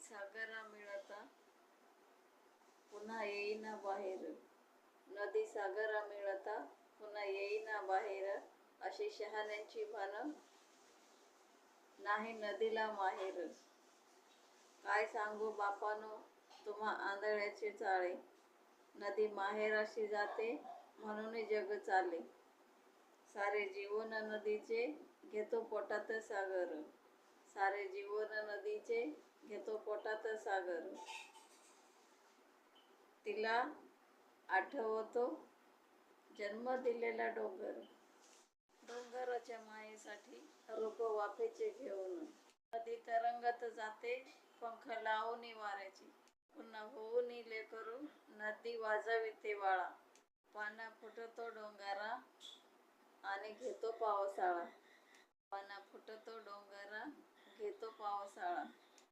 सागरा मिळता पुन्हा येईना बाहेर, नदी सागरा मिळता पुन्हा येईना बाहेर, अशी शहाण्यांची म्हण, नाही नदीला माहेर. काय सांगू बापानो तुम्हा आंधळ्याचे चाळे, नदी माहेराशी जाते म्हणून जग चाले. सारे जीवन नदीचे घेतो पोटात सागर, सारे जीवन नदीचे घेतो पोटात सागर. तिला आठवतो जन्म दिलेला डोंगर, डोंगराच्या मायेसाठी रोप वाफेचे घेऊन. नदी तरंगत जाते पंख लावून वाऱ्याची, पुन्हा होऊन लेकरू नदी वाजविते वाळा. पाना फुटतो डोंगरा आणि घेतो पावसाळा, पाना फुटतो डोंगरा घेतो पावसाळा.